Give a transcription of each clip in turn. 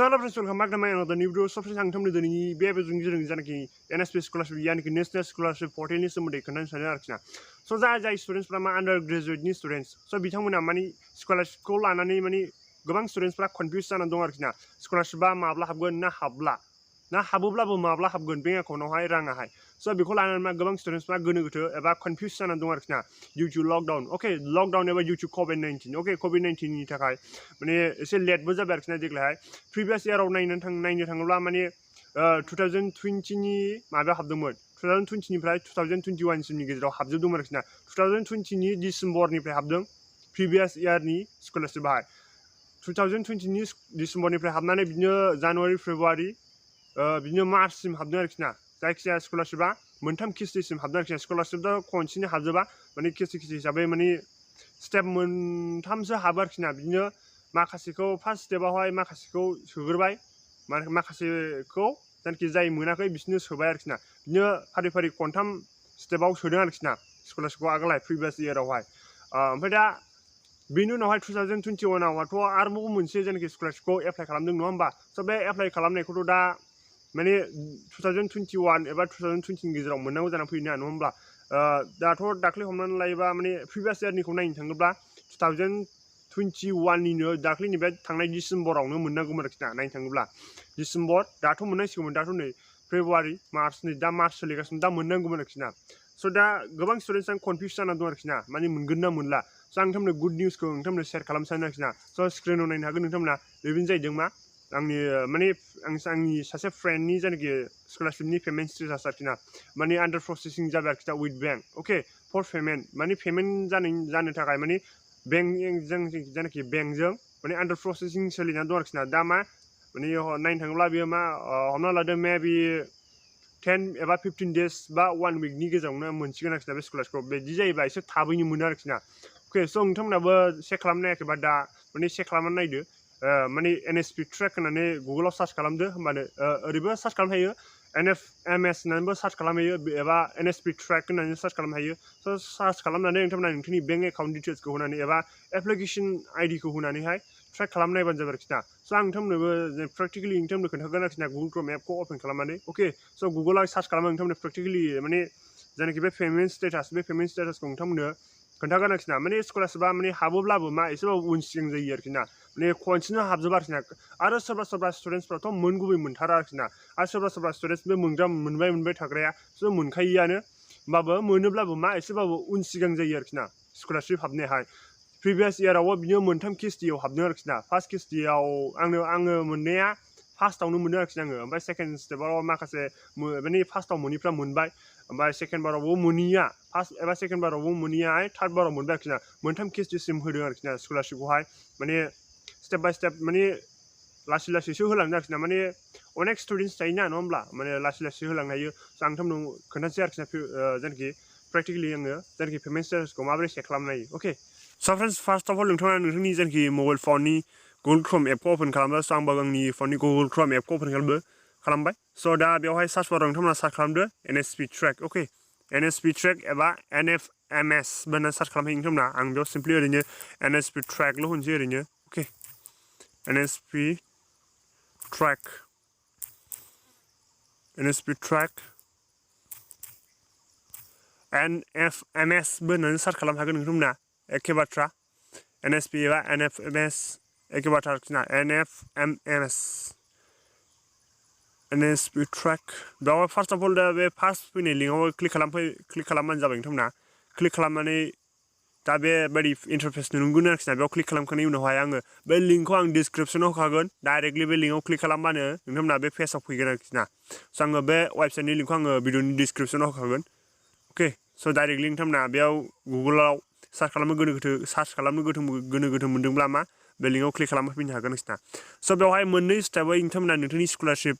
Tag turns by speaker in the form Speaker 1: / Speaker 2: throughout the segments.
Speaker 1: Hello friends, welcome back to my another new video. So friends, आं नोंथांमोननो दिनैनि बे भिडिअ'नि जानाखि NSP Scholarship यानिखि नेशनल स्कलारशिप पर्टेलनि सोमोन्दै खोन्थानो सानो आरोखि ना। स' जाय स्टुडेन्टसफ्रा मा आन्डार ग्रेजुवेटनि स्टुडेन्टस स' बिथांमोना माने स्कलारशिपखौ लानानै माने गोबां स्टुडेन्टसफ्रा कनफिउस जानानै दं आरोखि ना। स्कलारशिपा माब्ला हाबगोन ना हाबोब्लाबो माब्ला हाबगोन बेंक एकाउन्टआवहाय राङाहाय स' बेखौ लानानै मा गोबां स्टुडेन्टसफ्रा गोनो गोथो एबा कनफिउस जानानै दं आरोखि ना डिउ टु लकडाउन लकडाउन एबा डिउ टु COVID-19 COVID-19 नि थाखाय माने एसे लेटबो जाबाय आरोखि ना देग्लायहाय प्रिभियास इयाराव नायनो थाङोब्ला माने 2020 नि माबायाव हाबदोंमोन 2020 निफ्राय 2021 सिमनि गेजेराव हाबजोबदोंमोन आरोखि ना 2020 नि डिसेम्बरनिफ्राय हाबदों प्रिभियास इयारनि स्कलारशिपआहाय 2020 नि डिसेम्बरनिफ्राय हाबनानै बिदिनो जानुवारि फेब्रुवारि बिदिनो मार्चसिम हाबदों आरोखि ना जायखिजाया स्कलारशिपआ मोनथाम किस्तिसिम हाबदों आरोखि ना स्कलारशिपआ खनसेनो हाबजोबा माने किस्ति हिसाबै माने स्टेप मोनथामसो हाबो आरोखि ना बिदिनो माखासेखौ फार्स्ट स्टेपआवहाय माखासेखौ सोग्रोबाय माखासेखौ जायखि जाय मोनाखै बिसोरनो सोबाय आरोखि ना बिदिनो फारि फारि खनथाम स्टेपआव सोदों आरोखि ना स्कलारशिपखौ आगोलहाय प्रिभियास इयारावहाय ओमफ्राय दा बेनि उनावहाय 2021 आवथ' आरोबाव मोनसे जायनाखि स्कलारशिपखौ एप्लाइ खालामदों नङा होमबा स' बे एप्लाइ खालामनायखौथ' दा माने 2021 एबा 2020 नि गेजेराव मोननांगौ जानानै फैयो ना नङा होमब्ला दाथ' दाख्लै हमनानै लायोबा माने प्रिभियास इयारनिखौ नायनो थाङोब्ला 2021 निनो दाख्लैनि बे थांनाय डिसेम्बरावनो मोननांगौमोन आरोखि ना नायनो थाङोब्ला डिसेम्बर दाथ' मोननांसिगौमोन दाथ' नै फेब्रुवारि मार्च नै दा मार्च सोलिगासिनो दा मोननांगौमोन आरोखि ना स' दा गोबां स्टुडेन्टसआ कनफिउस जाना दं आरोखि ना माने मोनगोन ना मोनला स' आं नोंथांमोननो गुड निउसखौ नोंथांमोननो शेयार खालामनो सानो आरोखि ना स' स्क्रिनाव नायनो हागोन नोंथांमोना बेनो जाहैदों मा आंनि माने आंनि सासे फ्रेन्डनि जायनाखि स्कलारशिपनि पेमेन्ट स्टेटास आरोखि ना माने आन्डार प्रसेसिं जाबाय आरोखि ना उइथ बेंक फर पेमेन्ट माने पेमेन्ट जानो थाखाय माने बेंकजों जायनाखि बेंकजों माने आन्डार प्रसेसिं सोलिनानै दं आरोखि ना दा मा माने नायनो थाङोब्ला बेयो मा हमना लादो मेबि 10 एबा 15 डेज बा 1 विकनि गेजेरावनो मोनसिगोन आरोखि ना बे स्कलारशिपखौ बिदि जायोबा एसे थाबैनो मोनो आरोखि ना स' नोंथांमोनाबो चेक खालामनो हायाखैबा दा माने चेक खालामनानै नायदो माने NSP ट्रेक होननानै गुगोलाव सार्च खालामदो होमबानो ओरैबो सार्च खालामनो हायो NFMS होननानैबो सार्च खालामनो हायो एबा NSP ट्रेक होननानै सार्च खालामनो हायो स' सार्च खालामनानै नोंथांमोना नोंथांनि बेंक एकाउन्ट डिटेल्सखौ होनानै एबा एप्लिकेसन आइडिखौ होनानैहाय ट्रेक खालामनो नायबानो जाबाय आरोखि ना स' आं नोंथांमोननोबो प्रेक्टिकेलि नोंथांमोननो खोन्थागोन आरोखि ना गुगल क्रोम एपखौ अपेन खालामनानै स' गुगोलाव सार्च खालामनानै नोंथांमोननो प्रेक्टिकेलि माने जायनाखि बे पेमेन्ट स्टेटासखौ नोंथांमोननो खोन्थागोन आरोखि ना माने स्कलारशिपआ माने हाबोब्लाबो मा एसेबाबो उन सिगां जायो आरोखि ना माने खनसेनो हाबजोबा आरोखि ना आरो सोरबा स्टुडेन्टसफ्राथ' मोनगुबै मोनथारा आरोखि ना आरो सोरबा स्टुडेन्टस बे मोनबाय थाग्राया स' मोनखायोआनो होमबाबो मोनोब्लाबो मा एसेबाबो उन सिगां जायो आरोखि ना स्कलारशिप हाबनायाहाय प्रिभियास इयारावबो बिदिनो मोनथाम किस्तियाव हाबदों आरोखि ना फार्स्ट किस्तियाव आङो मोननाया फार्स्टआवनो मोनो आरोखि आङो ओमफ्राय सेकेन्ड स्टेपाव माखासे माने फार्स्टआव मोनिफ्रा मोनबाय ओमफ्राय सेकेन्ड बारावबो मोनिया फार्स्ट एबा सेकेन्ड बारावबो मोनियाहाय थार्ड बाराव मोनबाय आरोखि ना मोनथाम किस्तिसिम होदों आरोखि ना स्कलारशिपखौहाय माने स्टेप बाय स्टेप माने लासै लासैसो होलांदों आरोखि ना माने अनेक स्टुडेन्टस थायोना नङा होमब्ला माने लासै लासै होलांनो हायो स' आं नोंथांमोननो खोन्थानोसै आरोखि ना जायनाखि प्रेक्टिकेलि आङो जायनाखि पेमेन्ट स्टेटासखौ माबोरै चेक खालामनो हायो स' फ्रेन्ड्स फार्स्ट अफ अल नोंथाङा नोंथांनि जायनाखि मबाइल फननि गुगोल क्रोम एपखौ अपेन खालामबाय स' आंबो आंनि फननि गुगोल क्रोम एपखौ अपेन खालामबाय स' दा बेवहाय सार्च बाराव नोंथांमोना सार्च खालामदो NSP ट्रेक NSP ट्रेक एबा NFMS होननानै सार्च खालामहैयो नोंथांमोना आं बेयाव सिम्पलि ओरैनो NSP ट्रेकल' होनसै ओरैनो NSP ट्रेक NFMS बो होननानै सार्च खालामनो हागोन नोंथांमोना एखे बाथ्रा NSP एबा NFMS एखे बाथ्रा आरोखि ना NSP ट्रेक बेयाव फार्स्ट अफ अल दा बे फार्स्ट फैनाय लिंकआव क्लिक खालामबानो जाबाय नोंथांमोना क्लिक खालामनानै दा बेबायदि इन्टारफेस नुगोन आरोखि ना बेयाव क्लिक खालामखांनायनि उनावहाय आङो बे लिंकखौ आं डिसक्रिपसनाव होखागोन डाइरेक्टलि बे लिंकआव क्लिक खालामबानो नोंथांमोना बे पेजाव फैगोन आरोखि ना स' आङो बे वेबसाइटनि लिंकखौ आङो भिडिअनि डिसक्रिपसनाव होखागोन स' डाइरेक्टलि नोंथांमोना बेयाव गुगोलाव सार्च खालामनो गोनो गोथो मोनदोंब्ला मा बे लिंकआव क्लिक खालामनो फैनो हागोन आरोखि ना स' बेवहाय मोननै स्टेपै नोंथांमोना नोंथांनि स्कलारशिप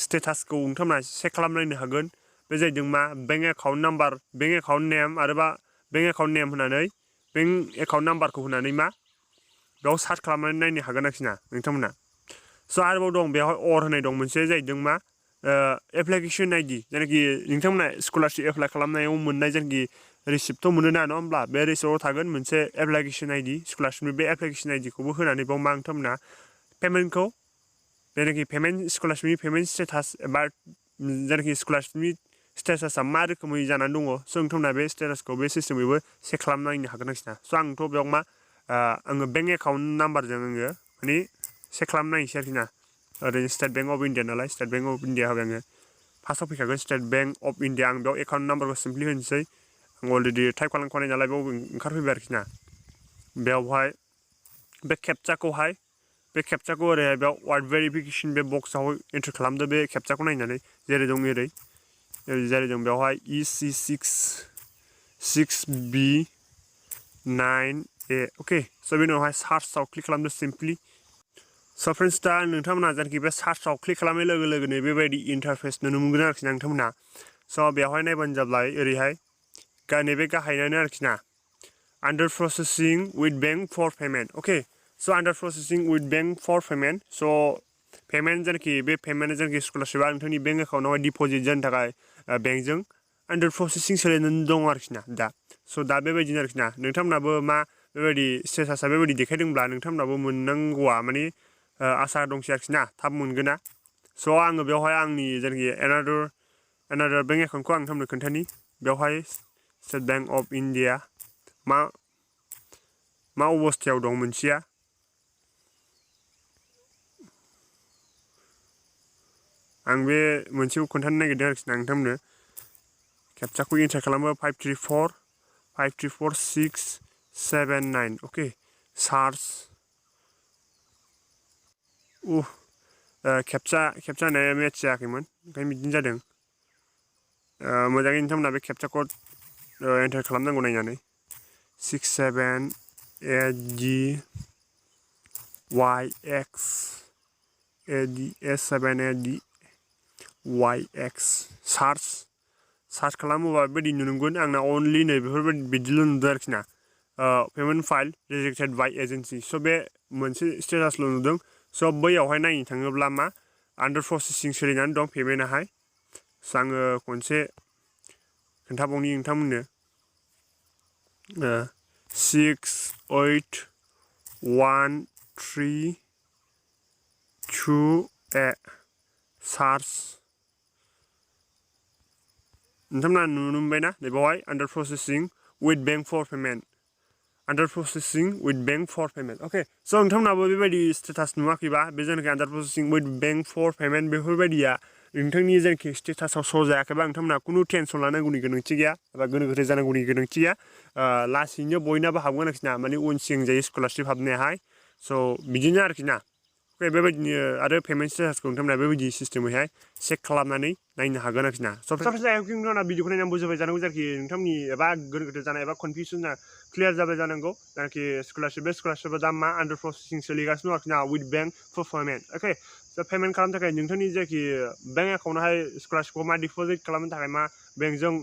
Speaker 1: स्टेटासखौ नोंथांमोना चेक खालामनायनो हागोन बे जाहैदों मा bank account number bank account name आरोबा बेंक एकाउन्ट नेम होनानै बेंक एकाउन्ट नाम्बारखौ होनानै मा बेयाव सार्च खालामनानै नायनो हागोन आरोखि ना नोंथांमोना स' आरोबाव दं बेवहाय होनाय दं मोनसे जाहैदों मा एप्लिकेसन आइडि जायनाखि नोंथांमोना स्कलारशिप एप्लाइ खालामनायाव मोननाय जायनाखि रिसिप्टथ' मोनो ना नङा होमब्ला बे रिसिप्टआव थागोन मोनसे एप्लिकेसन आइडि स्कलारशिपनि बे एप्लिकेसन आइडिखौबो होनानै बाव मा नोंथांमोना पेमेन्टखौ जेनाखि पेमेन्ट स्कलारशिपनि पेमेन्ट स्टेटास एबा जेनाखि स्कलारशिपनि स्टेटासा मा रोखोमै जानानै दङ स' नोंथांमोना बे स्टेटासखौ बे सिस्टेमैबो चेक खालामना नायनो हागोन आरोखि ना स' आंथ' बेयाव मा आङो बेंक एकाउन्ट नाम्बारजों आङो माने चेक खालामना नायनोसै आरोखि ना ओरैनो स्टेट बेंक अफ इण्डिया नालाय स्टेट बेंक अफ इण्डिया होबाय आङो फार्स्टआव फैखागोन स्टेट बेंक अफ इण्डिया आं बेयाव एकाउन्ट नाम्बारखौ सिम्पलि होनोसै आं अलरेडि टाइप खालामखानाय नालाय बेयाव ओंखारफैबाय आरोखि ना बेयावहाय बे केपचाखौ ओरैहाय बेयाव वार्ड भेरिफिकेसन बे बक्सआव एन्ट्रि खालामदो बे केपचाखौ नायनानै जेरै दं जेरै दं बेवहाय EC6B9A अके स' बेनि उनावहाय सार्चआव क्लिक खालामदो सिम्पलि स' फ्रेन्ड्स दा नोंथांमोना जेनाखि बे सार्चआव क्लिक खालामनाय लोगो लोगोनो बेबायदि इन्टारफेस नुनो मोनगोन आरोखि ना नोंथांमोना स' बेवहाय नायबानो जाबाय ओरैहाय नैबे गाहायनानो आरोखि ना under processing with bank for payment okay so under processing with bank for payment so payment जेनाखि बे पेमेन्ट जेनाखि स्कलारशिपआ नोंथांनि बेंक एकाउन्टआवहाय डिप'जिट जानो थाखाय बेंकजों आन्डार प्रसेसिं सोलिनानै दं आरोखि ना दा स' दा बेबायदिनो आरोखि ना नोंथांमोनाबो मा बेबायदि स्टेटासा बेबायदि देखायदोंब्ला नोंथांमोनाबो मोननांगौआ माने आसा दंसै आरोखि ना थाब मोनगोन ना स' आङो बेवहाय आंनि जेनाखि एनादार बेंक एकाउन्टखौ आं नोंथांमोननो खोन्थानि बेवहाय स्टेट बेंक अफ इण्डिया मा अबस्थायाव दं मोनसेया आं बे मोनसेखौ खोन्थानो नागिरदों आरोखि ना नोंथांमोननो केपचाखौ एन्टार खालामो 534679 अके सार्च केपचा होननाया मेट्च जायाखैमोन ओंखायनो बिदिनो जादों मोजाङै नोंथांमोना बे केपचाखौ एन्टार खालामनांगौ नायनानै 67ADYX ADS7ADYX सार्च खालामोबा बेबायदि नुनो मोनगोन आंना अनलि नै बेफोरबायदि बिदिल' नुदों आरोखि ना payment file rejected by agency स' बे मोनसे स्टेटासल' नुदों स' बैयावहाय नायनो थाङोब्ला मा आन्डार प्रसेसिं सोलिनानै दं पेमेन्टआहाय स' आङो खनसे खोन्थाबावनि नोंथांमोननो 681328 सार्च नोंथांमोना नुनो मोनबायना बेवहाय under processing with bank for payment अके स' नोंथांमोनाबो बेबायदि स्टेटास नुवाखैबा बे जेनाखि under processing with bank for payment बेफोरबायदिया नोंथांनि जेनाखि स्टेटासाव श' जायाखैबा नोंथांमोना खुनु टेनसन लानांगौनि गोनांथि गैया एबा गोनो गोथो जानांगौनि गोनांथि गैया लासैनो बयनाबो हाबगोन आरोखि ना माने उन सिगां जायो स्कलारशिप हाबनायाहाय स' बिदिनो आरोखि ना बेबायदिनो आरो पेमेन्ट स्टेटासखौ नोंथांमोना बेबायदि सिस्टेमैहाय चेक खालामनानै नायनो हागोन आरोखि ना नोंथांमोना भिडिअखौ नायनानै बुजिबाय जानांगौ जायखि नोंथांनि एबा गोनो गोथो जानाय एबा कनफिउसना क्लियार जाबाय जानांगौ जायखि स्कलारशिपआ दा मा आन्डार प्रसेसिं सोलिगासिनो आरोखि ना विथ बेंक फर पेमेन्ट अके स' पेमेन्ट खालामनो थाखाय नोंथांनि जायखि बेंक एकाउन्टआवहाय स्कलारशिपखौ मा डिप'जिट खालामनो थाखाय मा बेंकजों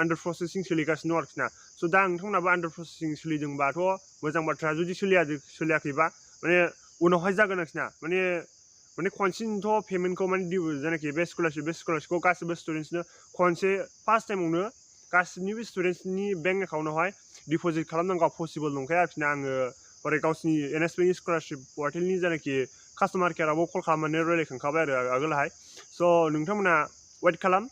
Speaker 1: आन्डार प्रसेसिं सोलिगासिनो आरोखि ना स' दा नोंथांमोनाबो आन्डार प्रसेसिं सोलिदोंबाथ' मोजां बाथ्रा जुदि सोलियाखैबा माने उनावहाय जागोन आरोखि ना माने खनसेनोथ' पेमेन्टखौ माने जेनाखि बे स्कलारशिपखौ गासिबो स्टुडेन्ट्सनो खनसे फार्स्ट टाइमावनो गासिबनिबो स्टुडेन्ट्सनि बेंक एकाउन्टआवहाय डिप'जिट खालामनांगौआ पसिबोल नंखाया आरोखि ना आङो हरै गावसिनि NSP स्कलारशिप पर्टेलनि जेनाखि कास्टमार केयारावबो कल खालामनानै रायलायखांखाबाय आरो आगोलहाय स' नोंथांमोना वेट खालाम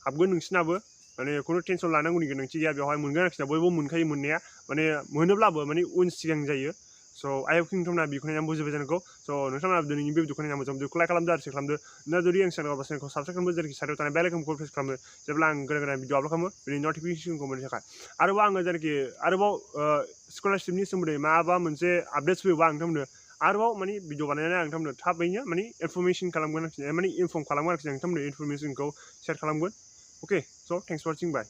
Speaker 1: हाबगोन नोंसिनाबो माने खुनु टेनसन लानांगौनि गोनांथि गैया बेवहाय मोनगोन आरोखि ना बयबो मोनखायो मोननाया माने मोनोब्लाबो माने उन सिगां जायो स' आइ हप नोंथांमोना बेखौ नायनानै बुजिबाय जानांगौ स' नोंथांमोना दिनैनि बे भिडिअखौ नायनानै मोजां भिडिअखौ लाइक खालामदो आरो शेयार खालामदो ना जुदि आं चेनेलाव चेनेलखौ साबसक्राइब खालामदो जेरैखि साइडआव थानाय बेल आइकनखौ प्रेस खालामदो जेब्ला आं गोदान गोदान भिडिअ आपल'ड खालामो बेनि नटिफिकेसनखौ मोननो थाखाय आरोबाव आङो जेरैखि स्कलारशिपनि सोमोन्दै माबा मोनसे आपडेट्स फैयोबा आं नोंथांमोननो आरोबाव माने भिडिअ बानायनानै आं नोंथांमोननो थाबैनो माने इनफरमेसन खालामगोन आरोखि माने इनफर्म खालामगोन आरोखि नोंथांमोननो इनफरमेसनखौ शेयार खालामगोन अके स' थेंक्स फर वाचिं बाय